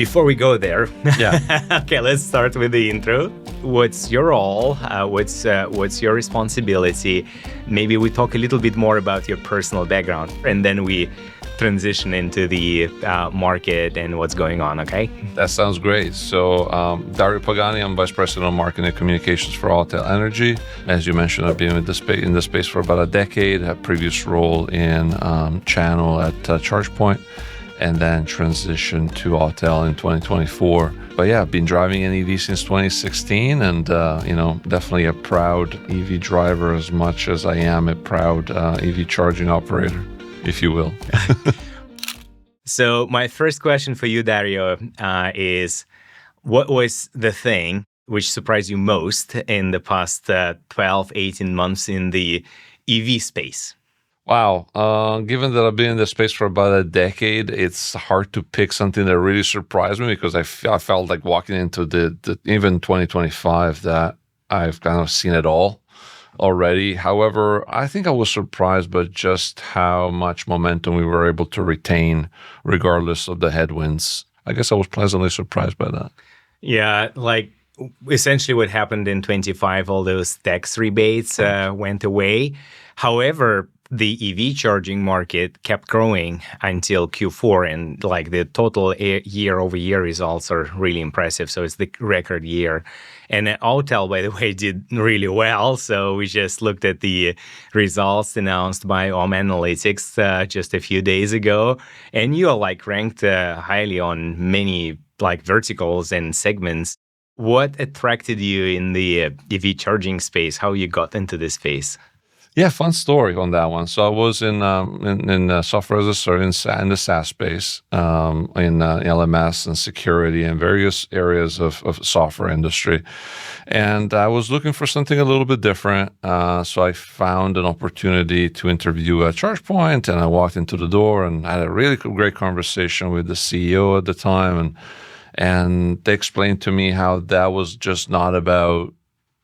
before we go there, Yeah. okay, let's start with the intro. What's your role? What's your responsibility? Maybe we talk a little bit more about your personal background, and then we transition into the market and what's going on, okay? That sounds great. So, Dario Pagani, I'm Vice President of Marketing and Communications for Autel Energy. As you mentioned, I've been in the space for about a decade, had a previous role in channel at ChargePoint, and then transitioned to Autel in 2024. But yeah, I've been driving an EV since 2016, and definitely a proud EV driver as much as I am a proud EV charging operator, if you will. So my first question for you, Dario, is what was the thing which surprised you most in the past 12, 18 months in the EV space? Wow. Given that I've been in the space for about a decade, it's hard to pick something that really surprised me, because I felt like walking into the even 2025 that I've kind of seen it all already. However, I think I was surprised by just how much momentum we were able to retain regardless of the headwinds. I guess I was pleasantly surprised by that. Yeah, like essentially what happened in 25, all those tax rebates went away. However, the EV charging market kept growing until Q4, and like the total year-over-year results are really impressive. So it's the record year. And Autel, by the way, did really well. So we just looked at the results announced by Analytics just a few days ago, and you are like ranked highly on many like verticals and segments. What attracted you in the EV charging space? How you got into this space? Yeah, fun story on that one. So I was in software as a service in the SaaS space, in LMS and security and various areas of software industry. And I was looking for something a little bit different. So I found an opportunity to interview at ChargePoint, and I walked into the door and had a really great conversation with the CEO at the time. And they explained to me how that was just not about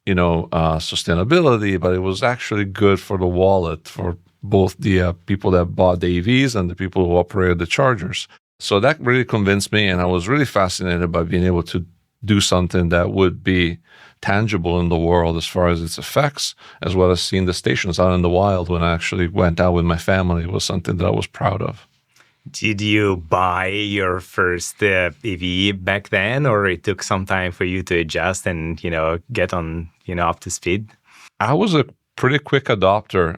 sustainability, but it was actually good for the wallet for both the people that bought the EVs and the people who operated the chargers. So that really convinced me, and I was really fascinated by being able to do something that would be tangible in the world as far as its effects, as well as seeing the stations out in the wild when I actually went out with my family. It was something that I was proud of. Did you buy your first EV back then, or it took some time for you to adjust and, get on, up to speed? I was a pretty quick adopter.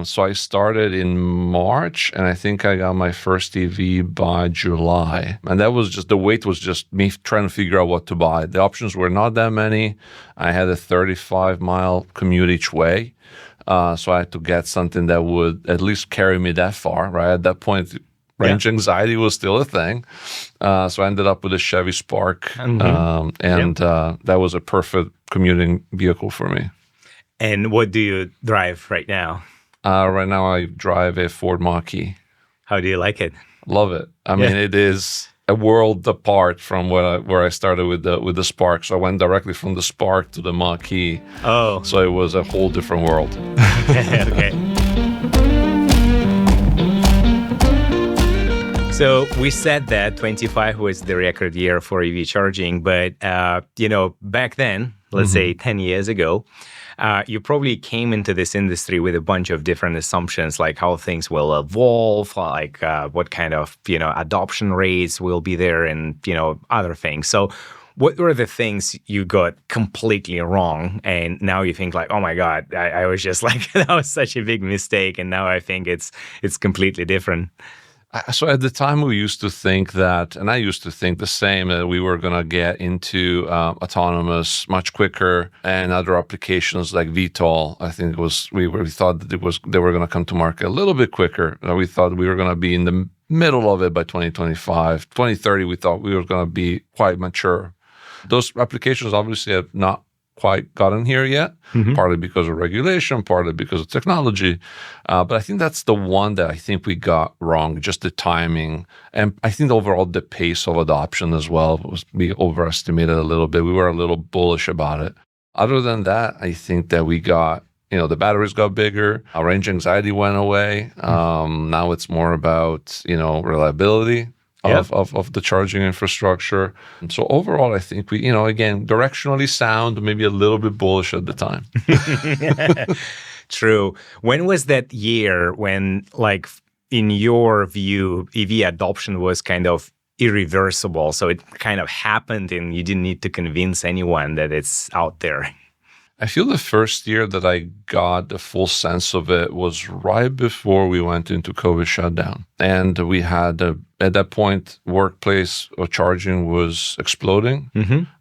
So I started in March, and I think I got my first EV by July. And that was just, the wait was just me trying to figure out what to buy. The options were not that many. I had a 35-mile commute each way. So I had to get something that would at least carry me that far, right? At that point, range anxiety was still a thing. So I ended up with a Chevy Spark, that was a perfect commuting vehicle for me. And what do you drive right now? Right now I drive a Ford Mach-E. How do you like it? Love it. I mean, it is a world apart from where I started with the Spark. So I went directly from the Spark to the Mach-E. Oh. So it was a whole different world. Okay. So we said that 25 was the record year for EV charging, but back then, let's say 10 years ago, you probably came into this industry with a bunch of different assumptions, like how things will evolve, like what kind of adoption rates will be there, and other things. So what were the things you got completely wrong, and now you think like, oh my God, I was just like that was such a big mistake, and now I think it's completely different? So at the time, we used to think that, and I used to think the same, that we were going to get into autonomous much quicker, and other applications like VTOL. I think we thought that they were going to come to market a little bit quicker. We thought we were going to be in the middle of it by 2025. 2030, we thought we were going to be quite mature. Those applications obviously have not quite gotten here yet, partly because of regulation, partly because of technology. But I think that's the one that I think we got wrong, just the timing. And I think overall the pace of adoption as well we overestimated a little bit. We were a little bullish about it. Other than that, I think that we got, the batteries got bigger, our range anxiety went away. Now it's more about, reliability. Yep. of the charging infrastructure. And so overall, I think we, again, directionally sound, maybe a little bit bullish at the time. True. When was that year when, like, in your view, EV adoption was kind of irreversible? So it kind of happened and you didn't need to convince anyone that it's out there. I feel the first year that I got the full sense of it was right before we went into COVID shutdown. And we had, at that point, workplace charging was exploding.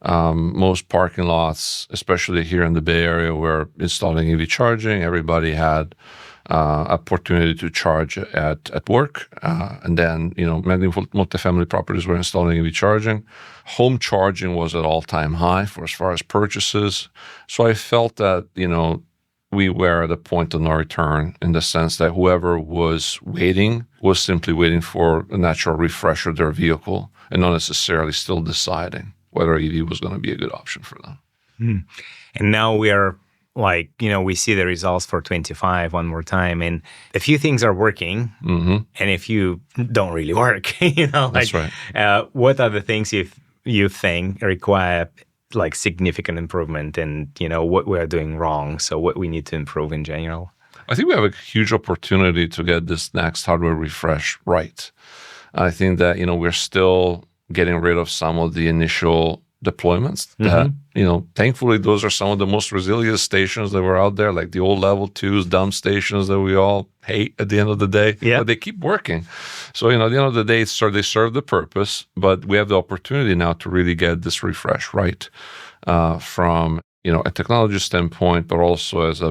Most parking lots, especially here in the Bay Area, were installing EV charging. Everybody had opportunity to charge at work. And then, many multifamily properties were installing EV charging. Home charging was at all-time high as far as purchases. So I felt that, we were at a point of no return in the sense that whoever was waiting was simply waiting for a natural refresh of their vehicle and not necessarily still deciding whether EV was going to be a good option for them. And now we are we see the results for 25 one more time, and a few things are working, and a few don't really work. That's right. What are the things you think require significant improvement, and what we are doing wrong? So what we need to improve in general? I think we have a huge opportunity to get this next hardware refresh right. I think that we're still getting rid of some of the initial deployments that, thankfully, those are some of the most resilient stations that were out there, like the old level 2s, dumb stations that we all hate at the end of the day. Yeah. But they keep working. So, at the end of the day, they serve the purpose, but we have the opportunity now to really get this refresh right from, a technology standpoint, but also as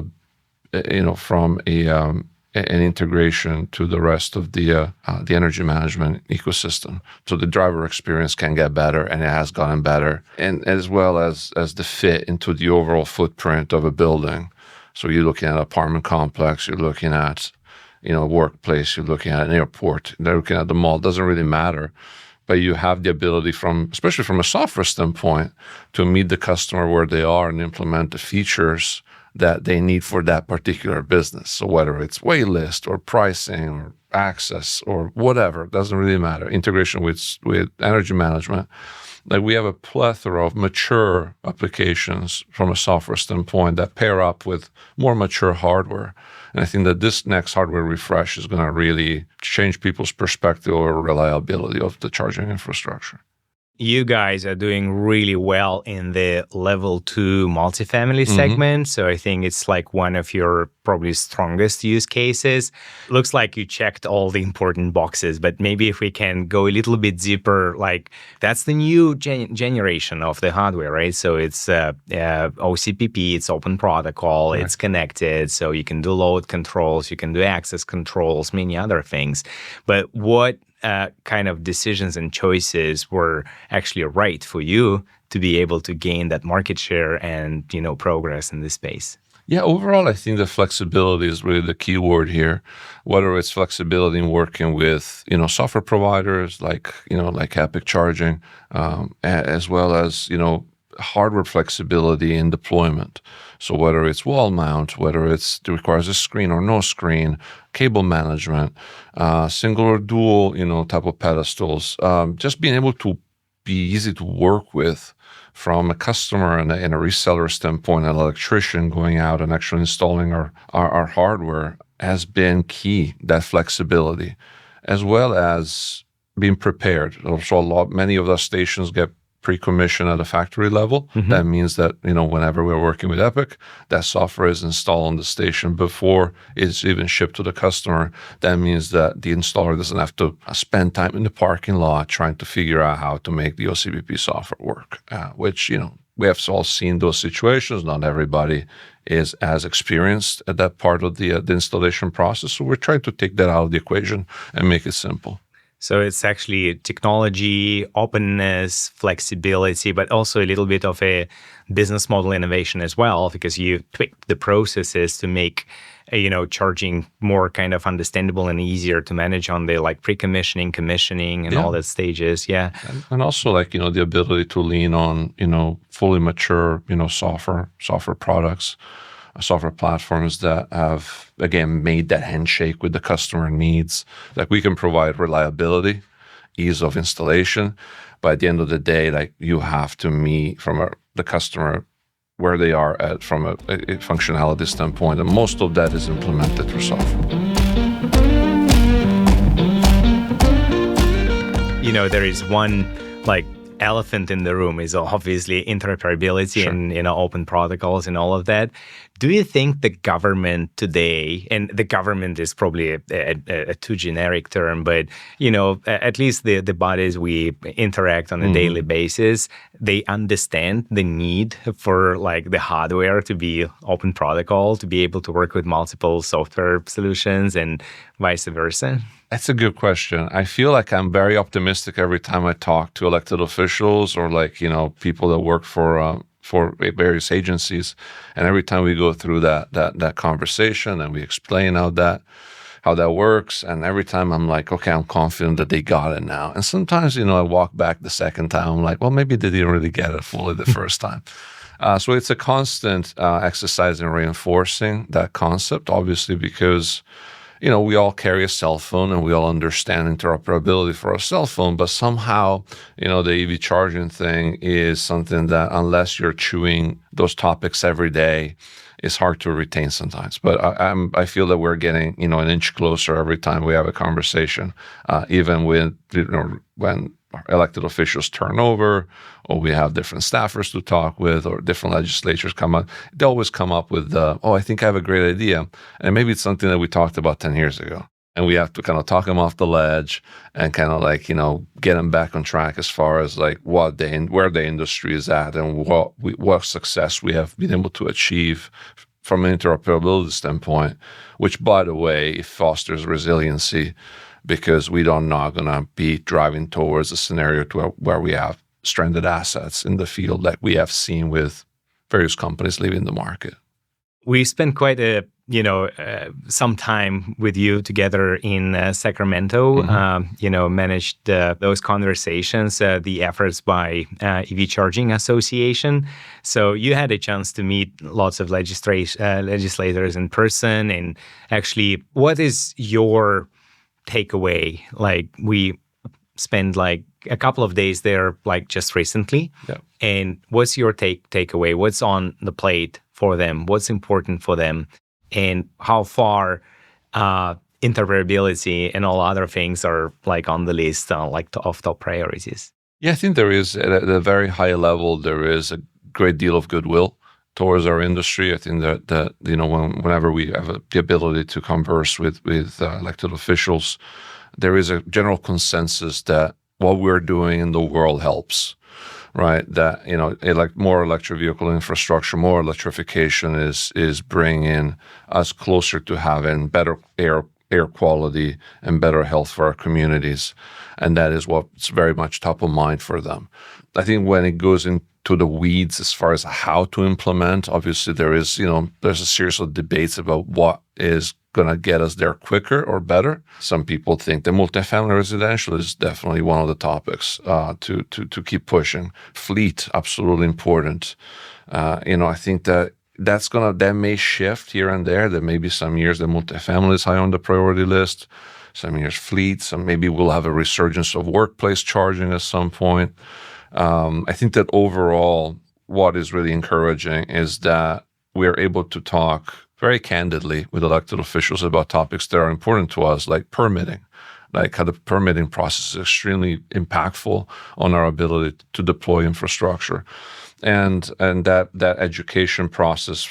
from an integration to the rest of the energy management ecosystem. So the driver experience can get better, and it has gotten better, and as well as the fit into the overall footprint of a building. So you're looking at an apartment complex, you're looking at, a workplace, you're looking at an airport, they're looking at the mall, it doesn't really matter. But you have the ability especially from a software standpoint, to meet the customer where they are and implement the features that they need for that particular business. So whether it's wait list or pricing or access or whatever, it doesn't really matter. Integration with energy management. We have a plethora of mature applications from a software standpoint that pair up with more mature hardware. And I think that this next hardware refresh is going to really change people's perspective or reliability of the charging infrastructure. You guys are doing really well in the level 2 multifamily segment. So I think it's one of your probably strongest use cases. Looks like you checked all the important boxes, but maybe if we can go a little bit deeper, that's the new generation of the hardware, right? So it's OCPP, it's open protocol, It's connected. So you can do load controls, you can do access controls, many other things. But what kind of decisions and choices were actually right for you to be able to gain that market share and, progress in this space? Yeah, overall, I think the flexibility is really the key word here. Whether it's flexibility in working with, software providers like Epic Charging, as well as, hardware flexibility in deployment. So whether it's wall mount, whether it requires a screen or no screen, cable management, single or dual, type of pedestals, just being able to be easy to work with from a customer and a reseller standpoint, an electrician going out and actually installing our hardware has been key, that flexibility, as well as being prepared. Also, many of those stations get pre-commissioned at a factory level. That means that, whenever we're working with Epic, that software is installed on the station before it's even shipped to the customer. That means that the installer doesn't have to spend time in the parking lot trying to figure out how to make the OCPP software work, which, we have all seen those situations. Not everybody is as experienced at that part of the installation process. So we're trying to take that out of the equation and make it simple. So it's actually technology, openness, flexibility, but also a little bit of a business model innovation as well, because you tweaked the processes to make, charging more kind of understandable and easier to manage on the pre-commissioning, commissioning, and all the stages. Yeah. And also the ability to lean on, fully mature, software products, software platforms that have, again, made that handshake with the customer needs. We can provide reliability ease of installation. But at the end of the day, like you have to meet the customer where they are at from a functionality standpoint, and most of that is implemented through software. There is one elephant in the room is obviously interoperability and open protocols and all of that. Do you think the government today, and the government is probably a too generic term, but at least the bodies we interact on a daily basis, they understand the need for the hardware to be open protocol, to be able to work with multiple software solutions and vice versa? That's a good question. I feel like I'm very optimistic every time I talk to elected officials or people that work for various agencies, and every time we go through that conversation and we explain how that works, and every time I'm like, okay, I'm confident that they got it now. And sometimes I walk back the second time, I'm like, well, maybe they didn't really get it fully the first time. So it's a constant exercise in reinforcing that concept, obviously, because we all carry a cell phone and we all understand interoperability for a cell phone, but somehow, the EV charging thing is something that unless you're chewing those topics every day, it's hard to retain sometimes. But I feel that we're getting, an inch closer every time we have a conversation, even with, when elected officials turn over, or we have different staffers to talk with, or different legislatures come up. They always come up with, I think I have a great idea. And maybe it's something that we talked about 10 years ago. And we have to kind of talk them off the ledge and kind of get them back on track as far as where the industry is at and what success we have been able to achieve from an interoperability standpoint, which, by the way, it fosters resiliency, because we are not going to be driving towards a scenario where we have stranded assets in the field like we have seen with various companies leaving the market. We spent quite some time with you together in Sacramento, managed those conversations, the efforts by EV Charging Association. So you had a chance to meet lots of legislators in person. And actually, what is your takeaway? We spent a couple of days there just recently. Yeah. And what's your takeaway? What's on the plate for them? What's important for them? And how far interoperability and all other things are on the list of top priorities? Yeah, I think there is, at a very high level, there is a great deal of goodwill towards our industry. I think that whenever we have the ability to converse with elected officials, there is a general consensus that what we're doing in the world helps, right? That more electric vehicle infrastructure, more electrification is bringing us closer to having better air quality and better health for our communities, and that is what's very much top of mind for them. I think when it goes into the weeds as far as how to implement, obviously there's a series of debates about what is going to get us there quicker or better. Some people think the multifamily residential is definitely one of the topics to keep pushing. Fleet, absolutely important. I think that may shift here and there. There may be some years that multifamily is high on the priority list, some years fleet, some maybe we'll have a resurgence of workplace charging at some point. I think that overall, what is really encouraging is that we're able to talk very candidly with elected officials about topics that are important to us, like permitting, how the permitting process is extremely impactful on our ability to deploy infrastructure, and that education process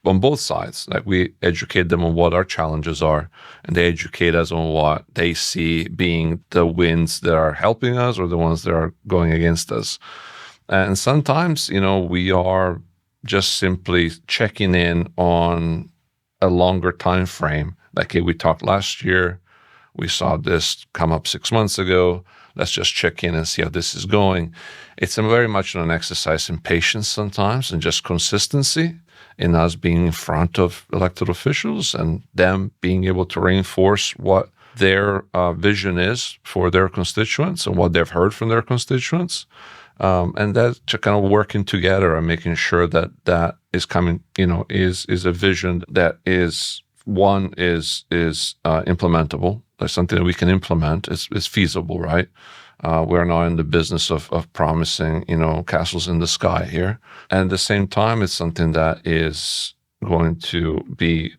on both sides. We educate them on what our challenges are, and they educate us on what they see being the wins that are helping us or the ones that are going against us. And sometimes, we are just simply checking in on a longer time frame. Hey, we talked last year, we saw this come up 6 months ago. Let's just check in and see how this is going. It's very much an exercise in patience sometimes, and just consistency in us being in front of elected officials and them being able to reinforce what their vision is for their constituents and what they've heard from their constituents. And that to kind of working together and making sure that is coming, is a vision that is implementable. That's something that we can implement. It's feasible, right? We're not in the business of promising, castles in the sky here. And at the same time, it's something that is going to be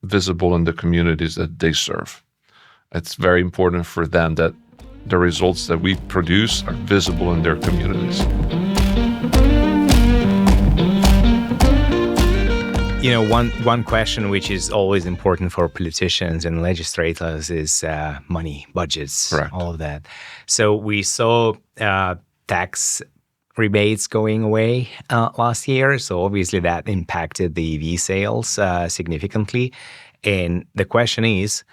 visible in the communities that they serve. It's very important for them that the results that we produce are visible in their communities. One question which is always important for politicians and legislators is money, budgets, Correct. all of that. So we saw tax rebates going away last year. So obviously that impacted the EV sales significantly. And the question is,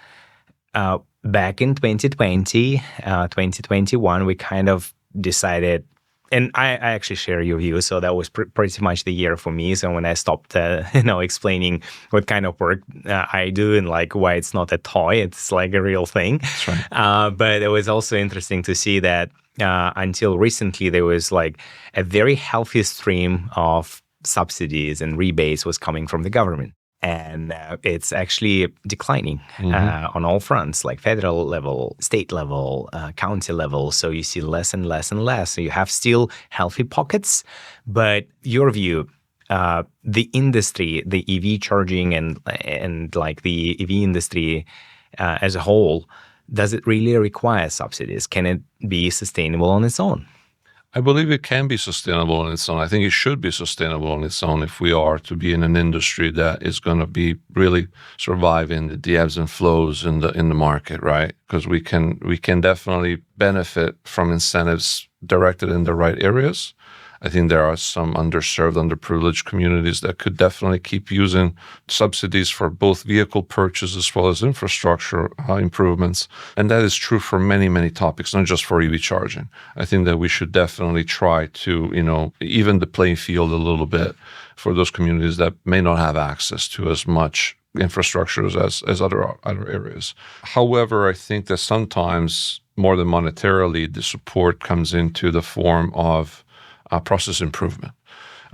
back in 2020, 2021, we kind of decided, and I actually share your view. So that was pretty much the year for me. So when I stopped, explaining what kind of work I do and like why it's not a toy, it's like a real thing. That's right. But it was also interesting to see that until recently, there was like a very healthy stream of subsidies and rebates was coming from the government. And it's actually declining on all fronts, like federal level, state level, county level. So you see less and less and less. So you have still healthy pockets. But your view, the industry, the EV charging and like the EV industry as a whole, does it really require subsidies? Can it be sustainable on its own? I believe it can be sustainable on its own. I think it should be sustainable on its own if we are to be in an industry that is going to be really surviving the ebbs and flows in the market, right? Because we can definitely benefit from incentives directed in the right areas. I think there are some underserved, underprivileged communities that could definitely keep using subsidies for both vehicle purchase as well as infrastructure improvements. And that is true for many, many topics, not just for EV charging. I think that we should definitely try to, even the playing field a little bit for those communities that may not have access to as much infrastructures as other areas. However, I think that sometimes more than monetarily, the support comes into the form of process improvement.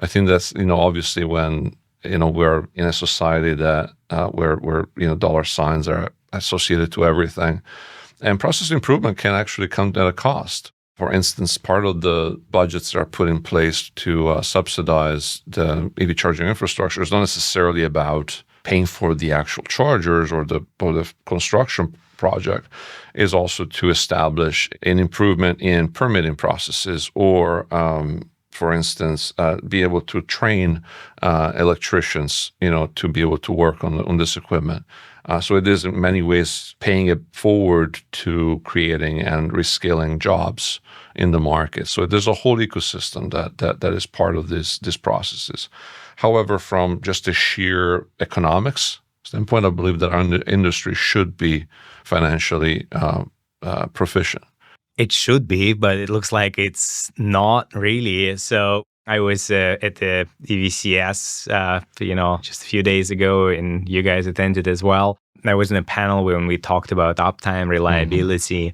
I think that's, obviously when, we're in a society that where dollar signs are associated to everything, and process improvement can actually come at a cost. For instance, part of the budgets that are put in place to subsidize the EV charging infrastructure is not necessarily about paying for the actual chargers or the construction project, is also to establish an improvement in permitting processes or, for instance, be able to train electricians, to be able to work on this equipment. So it is in many ways paying it forward to creating and reskilling jobs in the market. So there's a whole ecosystem that is part of these processes. However, from just a sheer economics standpoint, I believe that our industry should be financially proficient. It should be, but it looks like it's not really. So I was at the EVCS, just a few days ago, and you guys attended as well. I was in a panel when we talked about uptime, reliability,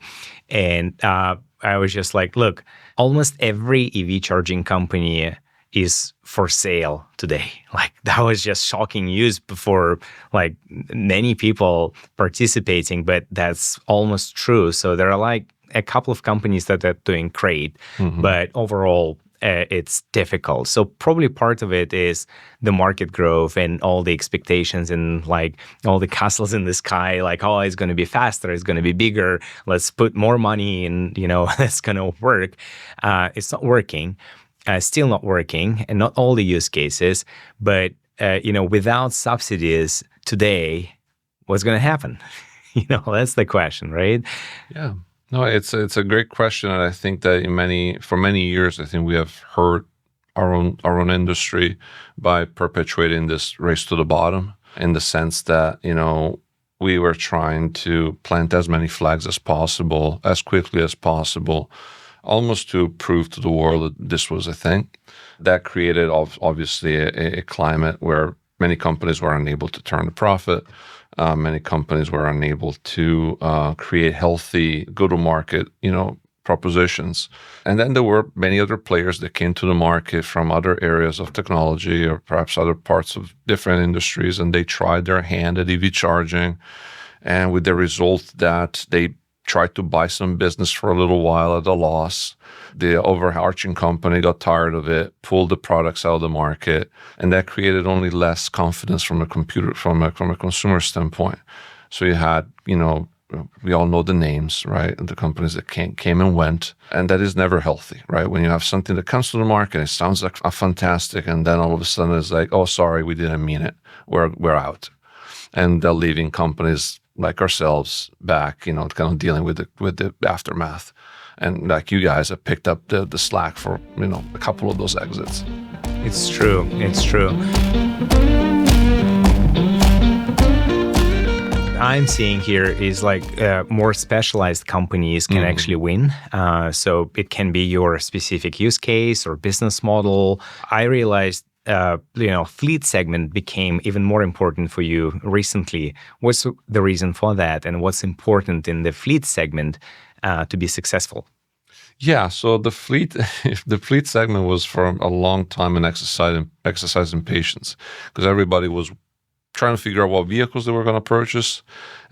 and I was just like, look, almost every EV charging company is for sale today. Like that was just shocking news for like many people participating, but that's almost true. So there are like a couple of companies that are doing great, but overall it's difficult. So probably part of it is the market growth and all the expectations and like all the castles in the sky, like, oh, it's going to be faster, it's going to be bigger, let's put more money in, it's going to work. It's not working. Still not working, and not all the use cases, but without subsidies today, what's going to happen? That's the question, right? Yeah, no, it's a great question, and I think that for many years, I think we have hurt our own industry by perpetuating this race to the bottom, in the sense that we were trying to plant as many flags as possible, as quickly as possible, almost to prove to the world that this was a thing. That created obviously a climate where many companies were unable to turn a profit. Many companies were unable to create healthy go-to-market, propositions. And then there were many other players that came to the market from other areas of technology or perhaps other parts of different industries, and they tried their hand at EV charging. And with the result that they tried to buy some business for a little while at a loss. The overarching company got tired of it, pulled the products out of the market, and that created only less confidence from a consumer standpoint. So you had, we all know the names, right? The companies that came and went, and that is never healthy, right? When you have something that comes to the market, it sounds like fantastic, and then all of a sudden it's like, oh, sorry, we didn't mean it. We're out, and they're leaving companies like ourselves back, kind of dealing with the aftermath. And like you guys have picked up the slack for, a couple of those exits. It's true. It's true. I'm seeing here is like more specialized companies can actually win. So it can be your specific use case or business model. I realized fleet segment became even more important for you recently. What's the reason for that, and what's important in the fleet segment to be successful? Yeah, so the fleet segment was for a long time an exercise in patience, because everybody was trying to figure out what vehicles they were going to purchase.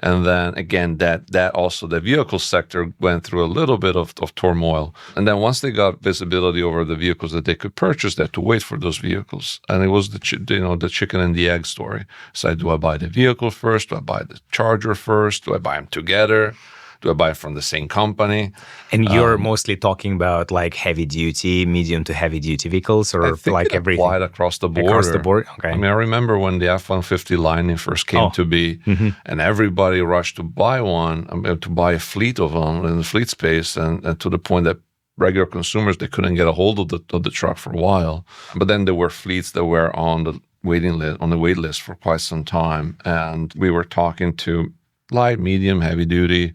And then again, that also the vehicle sector went through a little bit of turmoil. And then once they got visibility over the vehicles that they could purchase, they had to wait for those vehicles. And it was the chicken and the egg story. So do I buy the vehicle first? Do I buy the charger first? Do I buy them together? Do I buy from the same company? And you're mostly talking about like heavy duty, medium to heavy duty vehicles, or I think like it everything? applied across the board. Across the board? Okay. I mean, I remember when the F-150 Lightning first came to be, and everybody rushed to buy one, to buy a fleet of them in the fleet space, and to the point that regular consumers, they couldn't get a hold of the truck for a while. But then there were fleets that were on the wait list for quite some time, and we were talking to light, medium, heavy duty.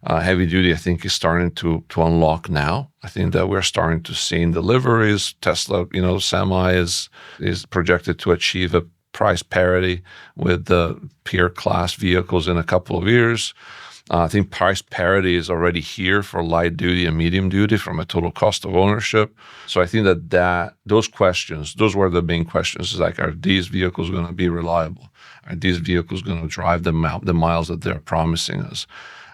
Heavy duty, I think, is starting to unlock now. I think that we're starting to see in deliveries. Tesla, Semi is projected to achieve a price parity with the peer class vehicles in a couple of years. I think price parity is already here for light duty and medium duty from a total cost of ownership. So I think that those questions, those were the main questions. It's like, are these vehicles going to be reliable? Are these vehicles going to drive the miles that they're promising us?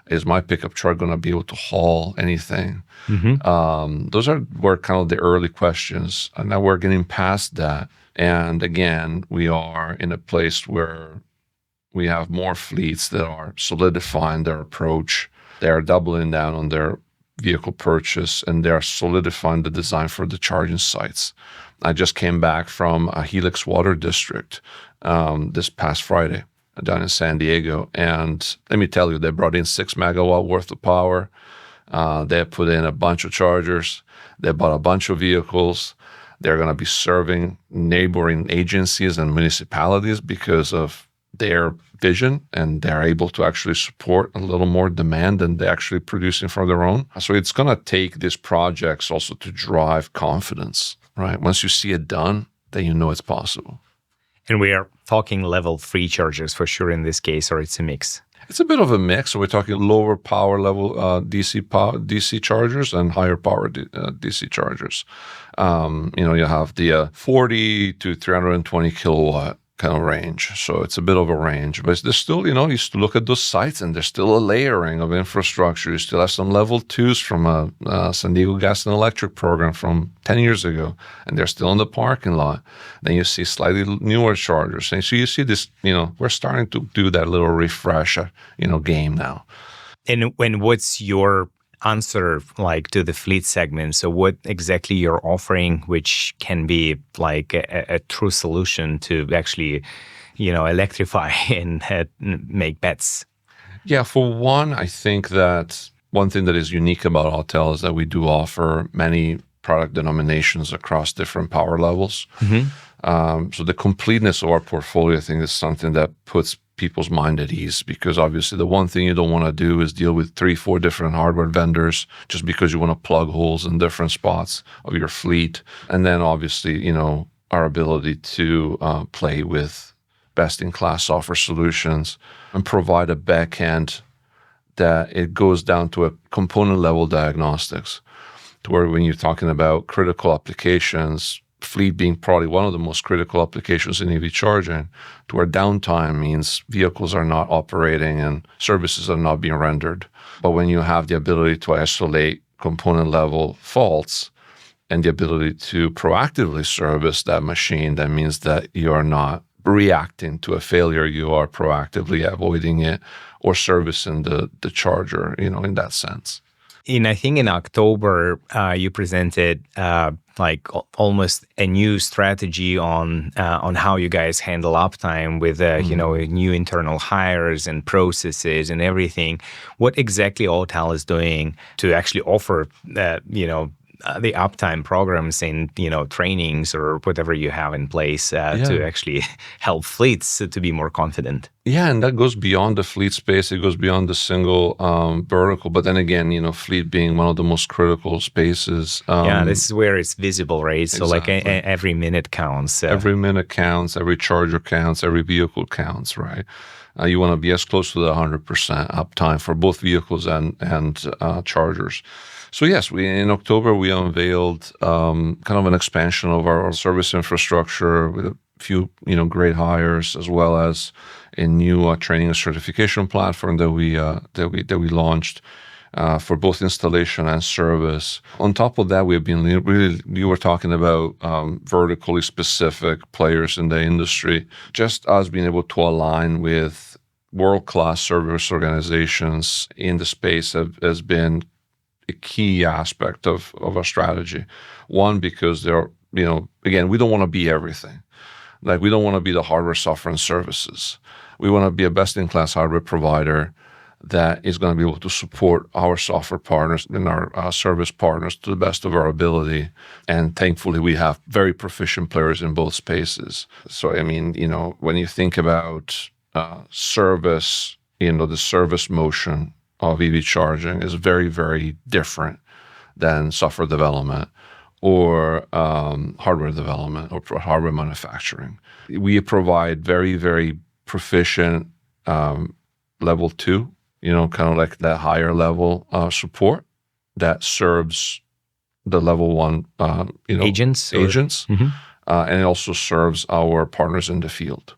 Is my pickup truck going to be able to haul anything? Those were kind of the early questions. And now we're getting past that. And again, we are in a place where we have more fleets that are solidifying their approach. They are doubling down on their vehicle purchase, and they are solidifying the design for the charging sites. I just came back from a Helix Water District this past Friday down in San Diego. And let me tell you, they brought in 6 megawatt worth of power. They put in a bunch of chargers. They bought a bunch of vehicles. They're going to be serving neighboring agencies and municipalities because of their vision, and they're able to actually support a little more demand than they're actually producing from their own. So it's going to take these projects also to drive confidence, right? Once you see it done, then you know it's possible. And we are talking level 3 chargers for sure in this case, or it's a mix? It's a bit of a mix. So we're talking lower power level DC chargers and higher power DC chargers. You have the 40 to 320 kilowatt kind of range. So it's a bit of a range, but there's still, you still look at those sites and there's still a layering of infrastructure. You still have some level 2s from a San Diego Gas and Electric program from 10 years ago, and they're still in the parking lot. Then you see slightly newer chargers. And so you see this, we're starting to do that little refresh, game now. And what's your answer like to the fleet segment? So what exactly you're offering, which can be like a true solution to actually, electrify and make bets? Yeah, for one, I think that one thing that is unique about Autel is that we do offer many product denominations across different power levels. So the completeness of our portfolio, I think, is something that puts people's mind at ease, because obviously the one thing you don't want to do is deal with 3-4 different hardware vendors just because you want to plug holes in different spots of your fleet. And then obviously, our ability to play with best-in-class software solutions and provide a backend that it goes down to a component level diagnostics, to where when you're talking about critical applications, fleet being probably one of the most critical applications in EV charging, to where downtime means vehicles are not operating and services are not being rendered. But when you have the ability to isolate component level faults and the ability to proactively service that machine, that means that you are not reacting to a failure, you are proactively avoiding it or servicing the charger, in that sense. I think in October, you presented almost a new strategy on how you guys handle uptime with new internal hires and processes and everything. What exactly Autel is doing to actually offer the uptime programs and trainings or whatever you have in place to actually help fleets to be more confident? Yeah, and that goes beyond the fleet space. It goes beyond the single vertical. But then again, fleet being one of the most critical spaces. This is where it's visible, right? So exactly. Every minute counts. Every minute counts. Every charger counts. Every vehicle counts, right? You want to be as close to the 100% uptime for both vehicles and chargers. So yes, in October we unveiled kind of an expansion of our service infrastructure with a few great hires, as well as a new training and certification platform that we launched for both installation and service. On top of that, we have been you were talking about vertically specific players in the industry. Just us being able to align with world-class service organizations in the space has been a key aspect of our strategy. One, because again, we don't want to be everything. Like, we don't want to be the hardware, software, and services. We want to be a best-in-class hardware provider that is going to be able to support our software partners and our service partners to the best of our ability. And thankfully, we have very proficient players in both spaces. So, I mean, when you think about service, the service motion of EV charging is very, very different than software development or hardware development or hardware manufacturing. We provide very, very proficient level 2, kind of like that higher level support that serves the level 1 agents. Mm-hmm. And it also serves our partners in the field.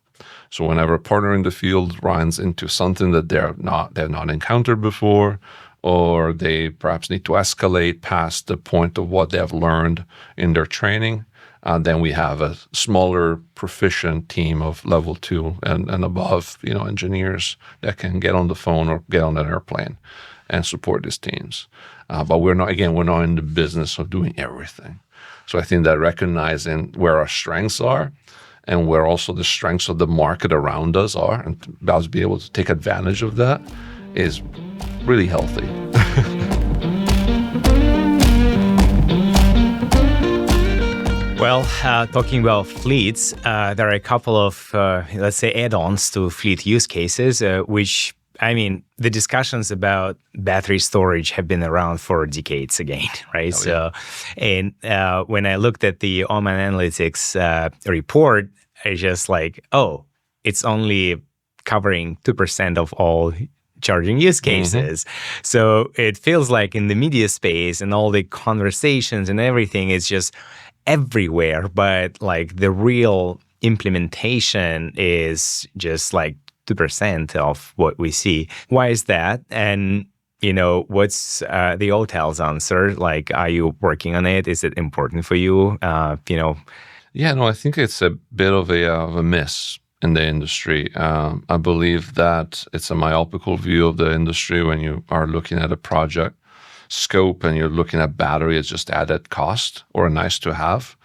So whenever a partner in the field runs into something that they've not encountered before, or they perhaps need to escalate past the point of what they have learned in their training, then we have a smaller, proficient team of level 2 and above, engineers that can get on the phone or get on an airplane and support these teams. But we're not in the business of doing everything. So I think that recognizing where our strengths are and where also the strengths of the market around us are, and to be able to take advantage of that, is really healthy. Well, talking about fleets, there are a couple of, let's say, add-ons to fleet use cases, which, I mean, the discussions about battery storage have been around for decades again, right? Oh, yeah. So, and when I looked at the Oman Analytics report, I just like, oh, it's only covering 2% of all charging use cases. Mm-hmm. So it feels like in the media space and all the conversations and everything is just everywhere, but like the real implementation is just like 2% of what we see. Why is that? And what's the Autel's answer? Like, are you working on it? Is it important for you? Yeah, no, I think it's a bit of a miss in the industry. I believe that it's a myopical view of the industry when you are looking at a project scope and you're looking at battery as just added cost or a nice to have.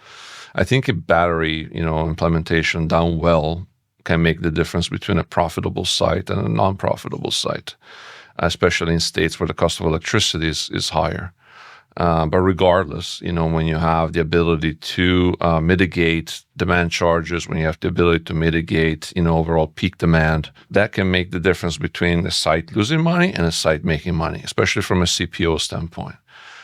I think a battery, implementation done well can make the difference between a profitable site and a non-profitable site, especially in states where the cost of electricity is higher. But regardless, when you have the ability to mitigate demand charges, when you have the ability to mitigate, overall peak demand, that can make the difference between a site losing money and a site making money, especially from a CPO standpoint.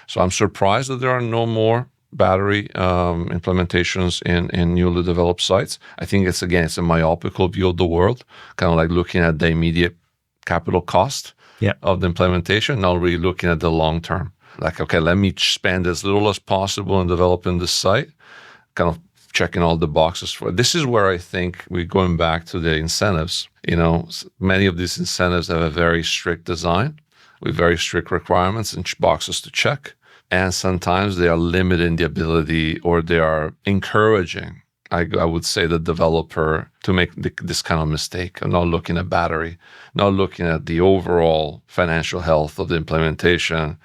So I'm surprised that there are no more battery implementations in newly developed sites. I think it's a myopical view of the world, kind of like looking at the immediate capital cost of the implementation, not really looking at the long term. Like, okay, let me spend as little as possible in developing this site, kind of checking all the boxes for. This is where I think we're going back to the incentives. Many of these incentives have a very strict design with very strict requirements and boxes to check. And sometimes they are limiting the ability, or they are encouraging, I would say, the developer to make this kind of mistake of not looking at battery, not looking at the overall financial health of the implementation,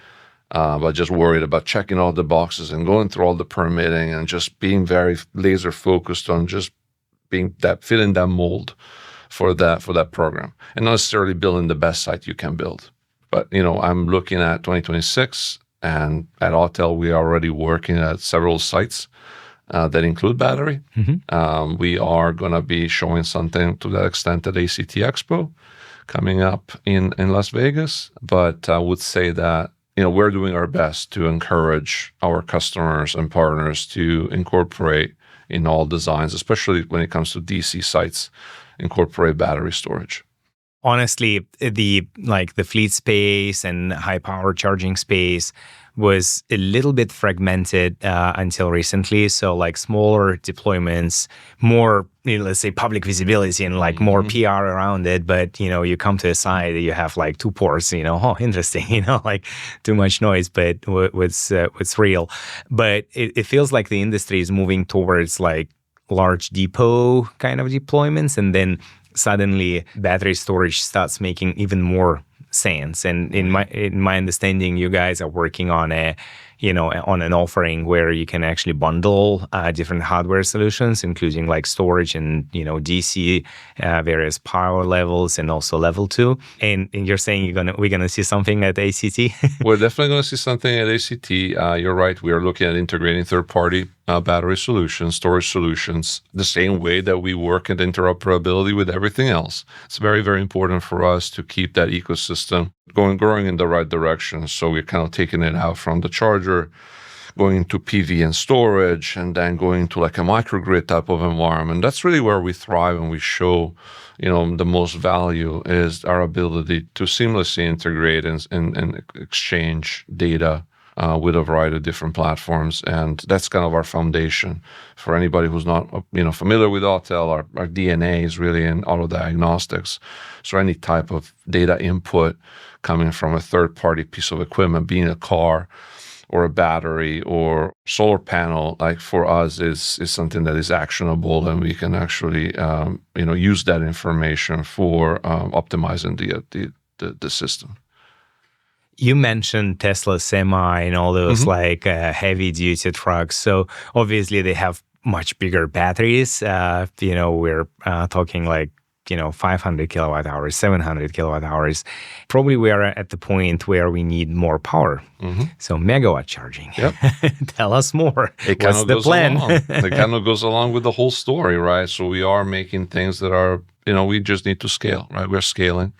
but just worried about checking all the boxes and going through all the permitting and just being very laser focused on just filling that mold for that program, and not necessarily building the best site you can build. But I'm looking at 2026, and at Autel we are already working at several sites that include battery. We are going to be showing something to that extent at ACT Expo coming up in Las Vegas. But I would say that we're doing our best to encourage our customers and partners to incorporate in all designs, especially when it comes to DC sites, incorporate battery storage. Honestly, the fleet space and high power charging space was a little bit fragmented until recently. So smaller deployments, more let's say public visibility and more PR around it. But you come to a site, you have 2 ports. Oh, interesting. Too much noise, but what's real. But it feels like the industry is moving towards large depot kind of deployments, and then suddenly battery storage starts making even more sense. And in my understanding, you guys are working on on an offering where you can actually bundle different hardware solutions, including storage and DC, various power levels, and also level 2. And you're saying we're gonna see something at ACT? We're definitely going to see something at ACT. You're right. We are looking at integrating third-party battery solutions, storage solutions, the same way that we work at interoperability with everything else. It's very, very important for us to keep that ecosystem growing in the right direction. So we're kind of taking it out from the charger, going into PV and storage, and then going to a microgrid type of environment. That's really where we thrive and we show, the most value is our ability to seamlessly integrate and exchange data with a variety of different platforms. And that's kind of our foundation. For anybody who's not familiar with Autel, our DNA is really in auto diagnostics. So any type of data input coming from a third-party piece of equipment, being a car or a battery or solar panel, for us is something that is actionable, and we can actually use that information for optimizing the system. You mentioned Tesla Semi and all those heavy-duty trucks. So obviously they have much bigger batteries. We're talking 500 kilowatt hours, 700 kilowatt hours. Probably we are at the point where we need more power. So megawatt charging. Yep. Tell us more. What's the plan? It kind of goes along with the whole story, right? So we are making things that are, we just need to scale, right? We're scaling.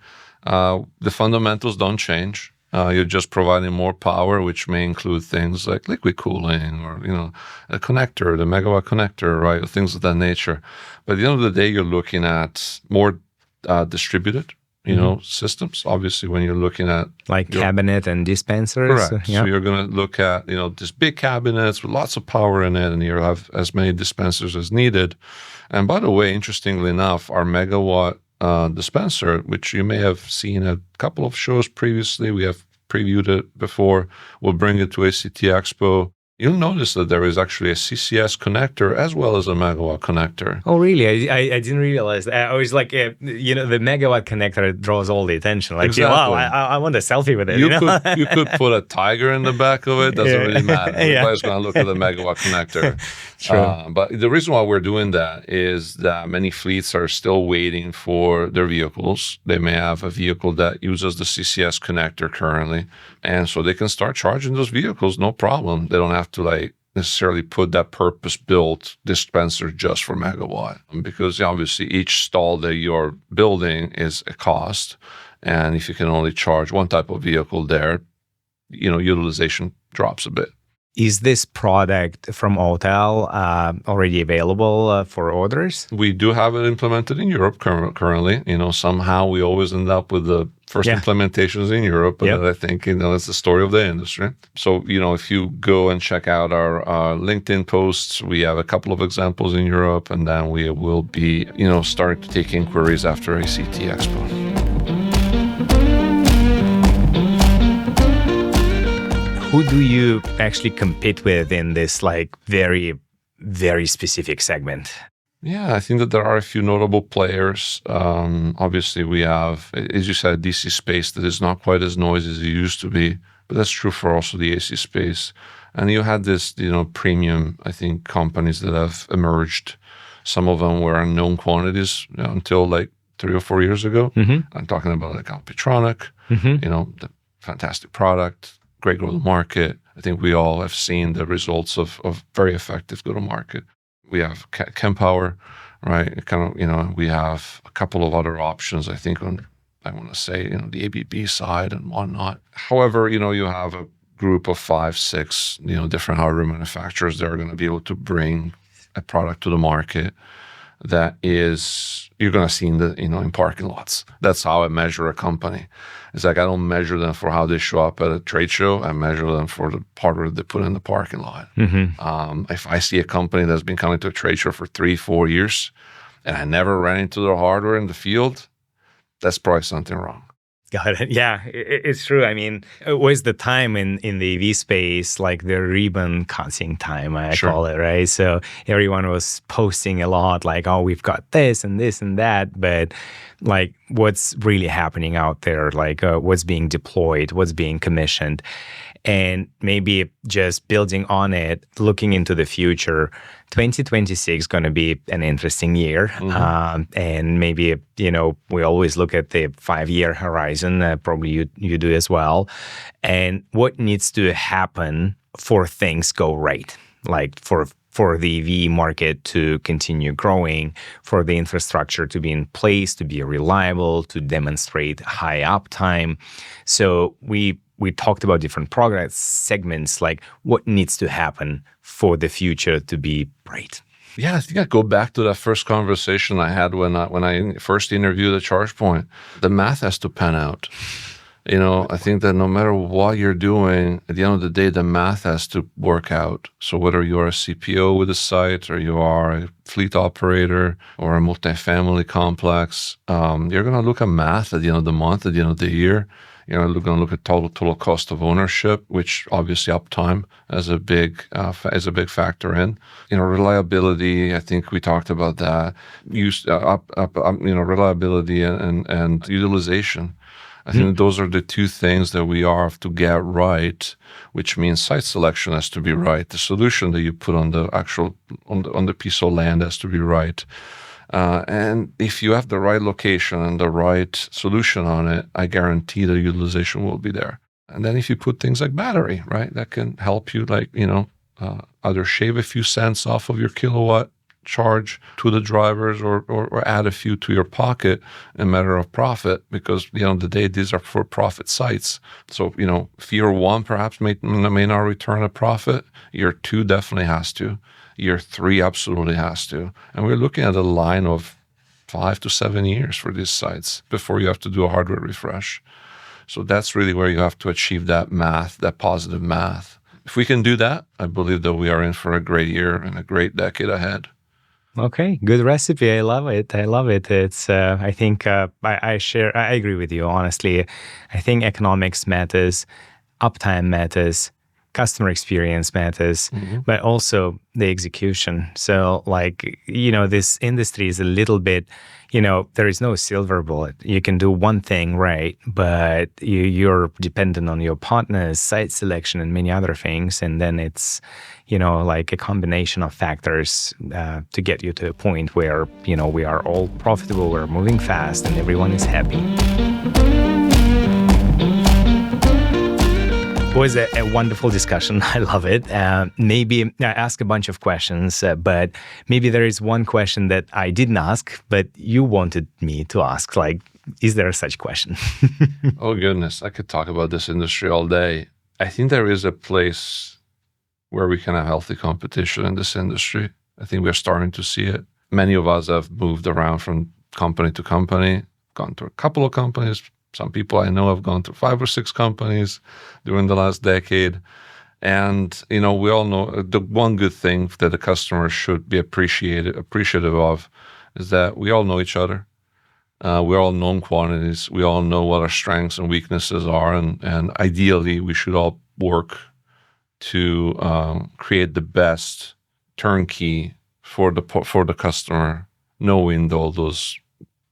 The fundamentals don't change. You're just providing more power, which may include things like liquid cooling or, a connector, the megawatt connector, right? Things of that nature. But at the end of the day, you're looking at more distributed, systems. Obviously, when you're looking at cabinet and dispensers. Correct. So you're going to look at, these big cabinets with lots of power in it, and you have as many dispensers as needed. And by the way, interestingly enough, our megawatt dispenser, which you may have seen at a couple of shows previously. We have previewed it before. We'll bring it to ACT Expo. You'll notice that there is actually a CCS connector as well as a megawatt connector. Oh, really? I didn't realize that. I was the megawatt connector draws all the attention. Exactly. Wow, I want a selfie with it. You could put a tiger in the back of it. Doesn't really matter. Everybody's going to look at the megawatt connector. True. But the reason why we're doing that is that many fleets are still waiting for their vehicles. They may have a vehicle that uses the CCS connector currently. And so they can start charging those vehicles, no problem. They don't have to necessarily put that purpose-built dispenser just for megawatt, because obviously each stall that you're building is a cost. And if you can only charge one type of vehicle there, utilization drops a bit. Is this product from Autel already available for orders? We do have it implemented in Europe currently. Somehow we always end up with the first implementations in Europe, but I think, it's the story of the industry. So, if you go and check out our LinkedIn posts, we have a couple of examples in Europe, and then we will be, starting to take inquiries after ACT Expo. Who do you actually compete with in this very, very specific segment? Yeah, I think that there are a few notable players. Obviously, we have, as you said, DC space that is not quite as noisy as it used to be, but that's true for also the AC space. And you had this, premium, I think, companies that have emerged. Some of them were unknown quantities until 3 or 4 years ago. Mm-hmm. I'm talking about Alpitronic, the fantastic product, great go-to-market. I think we all have seen the results of very effective go-to-market. We have Kempower, right? We have a couple of other options, I think, I want to say, the ABB side and whatnot. However, you have a group of 5, 6, different hardware manufacturers that are going to be able to bring a product to the market that is, you're going to see in parking lots. That's how I measure a company. It's I don't measure them for how they show up at a trade show. I measure them for the hardware they put in the parking lot. Mm-hmm. If I see a company that's been coming to a trade show for 3, 4 years, and I never ran into their hardware in the field, that's probably something wrong. Got it. Yeah, it's true. I mean, it was the time in the EV space, the ribbon cutting time, I call it, right? So everyone was posting a lot oh, we've got this and this and that. But what's really happening out there, what's being deployed, what's being commissioned. And maybe just building on it, looking into the future, 2026 is going to be an interesting year. Mm-hmm. And maybe, we always look at the 5-year horizon, probably you do as well. And what needs to happen for things go right, for the EV market to continue growing, for the infrastructure to be in place, to be reliable, to demonstrate high uptime. So we talked about different product segments, what needs to happen for the future to be bright. Yeah, I think I go back to that first conversation I had when I first interviewed at ChargePoint. The math has to pan out. I think that no matter what you're doing, at the end of the day, the math has to work out. So whether you're a CPO with a site, or you are a fleet operator, or a multifamily complex, you're going to look at math at the end of the month, at the end of the year. You're going to look at total cost of ownership, which obviously uptime is a big factor in. Reliability. I think we talked about that. Reliability and utilization. I think those are the two things that we have to get right, which means site selection has to be right. The solution that you put on the on the piece of land has to be right. And if you have the right location and the right solution on it, I guarantee the utilization will be there. And then if you put things like battery, right, that can help you either shave a few cents off of your kilowatt charge to the drivers, or add a few to your pocket in matter of profit, because at the end of the day, these are for profit sites. So, year 1 perhaps may not return a profit. Year 2 definitely has to. Year 3 absolutely has to. And we're looking at a line of 5 to 7 years for these sites before you have to do a hardware refresh. So that's really where you have to achieve that math, that positive math. If we can do that, I believe that we are in for a great year and a great decade ahead. Okay, good recipe. I love it. It's, I think, I agree with you, honestly. I think economics matters, uptime matters, customer experience matters, mm-hmm. but also the execution. So this industry is a little bit, there is no silver bullet. You can do one thing right, but you're dependent on your partners, site selection, and many other things. And then it's, a combination of factors to get you to a point where, we are all profitable, we're moving fast, and everyone is happy. It was a wonderful discussion. I love it. Maybe I asked a bunch of questions, but maybe there is one question that I didn't ask, but you wanted me to ask. Is there such question? Oh, goodness. I could talk about this industry all day. I think there is a place where we can have healthy competition in this industry. I think we're starting to see it. Many of us have moved around from company to company, gone to a couple of companies. Some people I know have gone to 5 or 6 companies during the last decade. And, we all know the one good thing that the customers should be appreciative of is that we all know each other. We're all known quantities. We all know what our strengths and weaknesses are. And ideally, we should all work to create the best turnkey for the customer, knowing all those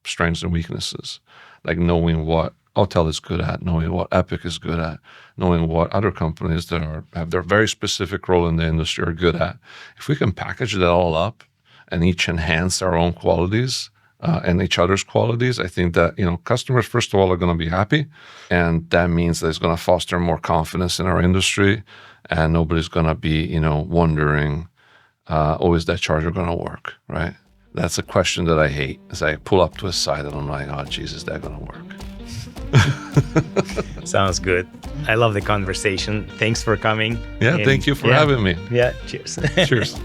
strengths and weaknesses, like knowing what Autel is good at, knowing what Epic is good at, knowing what other companies that have their very specific role in the industry are good at. If we can package that all up and each enhance our own qualities and each other's qualities, I think that customers, first of all, are going to be happy, and that means that it's going to foster more confidence in our industry, and nobody's going to be wondering, is that charger going to work, right? That's a question that I hate. As I pull up to a site and I'm like, oh, geez, is that going to work? Sounds good. I love the conversation. Thanks for coming. Yeah, thank you for having me. Yeah, cheers. Cheers.